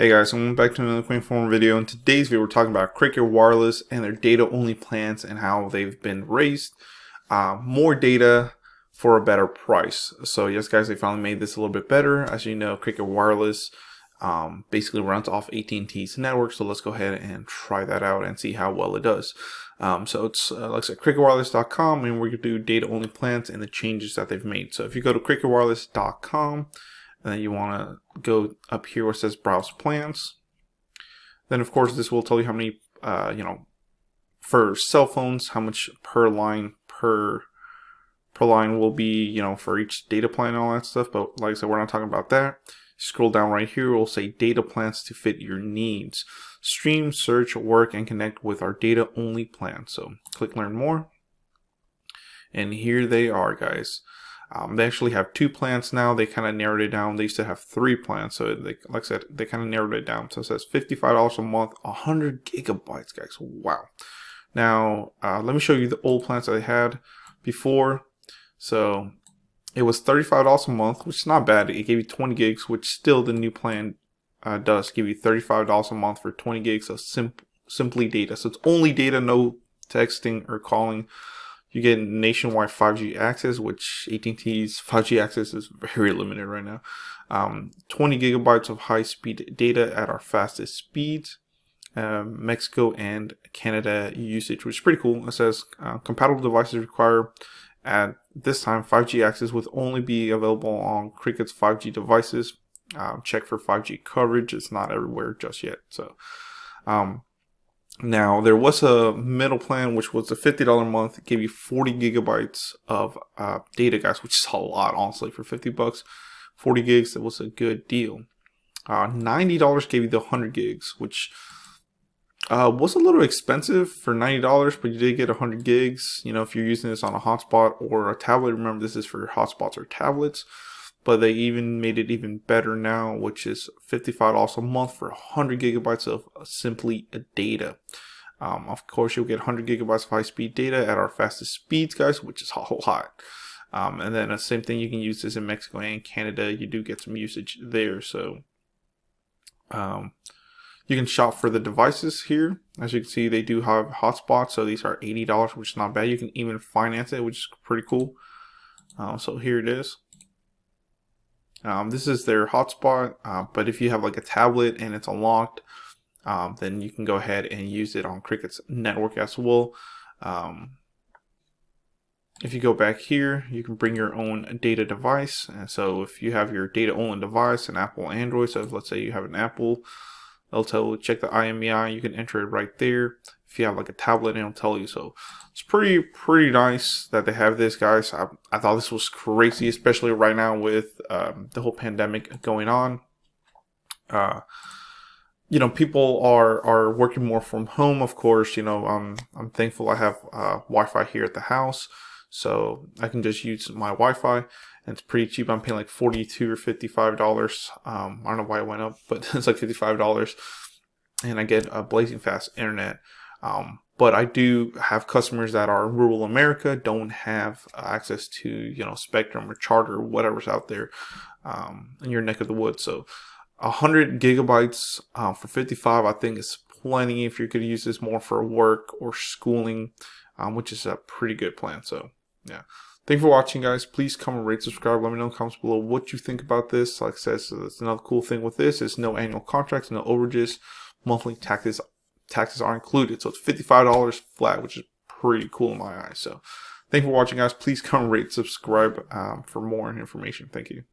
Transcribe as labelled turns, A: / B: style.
A: Hey guys, welcome back to another quick informal video. In today's video, we're talking about Cricket Wireless and their data-only plans and how they've been raised. More data for a better price. So yes guys, they finally made this a little bit better. As you know, Cricket Wireless basically runs off AT&T's network. So let's go ahead and try that out and see how well it does. So it's like I said, cricketwireless.com, and we're going to do data-only plans and the changes that they've made. So if you go to cricketwireless.com, and then you want to go up here where it says browse plans. Then of course this will tell you how many, for cell phones, how much per line will be, for each data plan and all that stuff. But like I said, we're not talking about that. Scroll down right here, we'll say data plans to fit your needs. Stream, search, work, and connect with our data only plan. So click learn more. And here they are, guys. They actually have 2 plans now. They kind of narrowed it down. They used to have 3 plans. So they, like I said, they kind of narrowed it down. So it says $55 a month, 100 gigabytes, guys. Wow. Now, let me show you the old plans that they had before. So it was $35 a month, which is not bad. It gave you 20 gigs, which still the new plan does give you $35 a month for 20 gigs of simply data. So it's only data, no texting or calling. You get nationwide 5G access, which AT&T's 5G access is very limited right now. 20 gigabytes of high-speed data at our fastest speeds. Mexico and Canada usage, which is pretty cool. It says compatible devices require at this time 5G access would only be available on Cricket's 5G devices. Check for 5G coverage. It's not everywhere just yet. So. Now, there was a middle plan, which was a $50 a month. It gave you 40 gigabytes of data, guys, which is a lot, honestly, for 50 bucks. 40 gigs, that was a good deal. $90 gave you the 100 gigs, which was a little expensive for $90, but you did get 100 gigs. If you're using this on a hotspot or a tablet, remember this is for hotspots or tablets. But they even made it even better now, which is $55 a month for 100 gigabytes of simply data. Of course, you'll get 100 gigabytes of high-speed data at our fastest speeds, guys, which is a whole lot. And then the same thing, you can use this in Mexico and Canada. You do get some usage there. So you can shop for the devices here. As you can see, they do have hotspots. So these are $80, which is not bad. You can even finance it, which is pretty cool. So here it is. This is their hotspot, but if you have like a tablet and it's unlocked, then you can go ahead and use it on Cricket's network as well. If you go back here, you can bring your own data device. And so if you have your data only device, an Apple Android, so if, let's say you have an Apple, they'll tell you check the IMEI, you can enter it right there. If you have like a tablet, it'll tell you. So it's pretty nice that they have this, guys. I thought this was crazy, especially right now with the whole pandemic going on. People are working more from home, of course. I'm thankful I have Wi-Fi here at the house, so I can just use my Wi-Fi, and it's pretty cheap. I'm paying like $42 or $55. I don't know why it went up, but it's like $55, and I get a blazing fast internet. But I do have customers that are in rural America, don't have access to, Spectrum or Charter or whatever's out there in your neck of the woods. So 100 gigabytes for 55, I think is plenty if you're going to use this more for work or schooling, which is a pretty good plan. So, yeah. Thanks for watching, guys. Please comment, rate, subscribe. Let me know in the comments below what you think about this. Like I said, so that's another cool thing with this is no annual contracts, no overages, monthly taxes are included. So it's $55 flat, which is pretty cool in my eyes. So thank you for watching, guys. Please comment, rate, subscribe for more information. Thank you.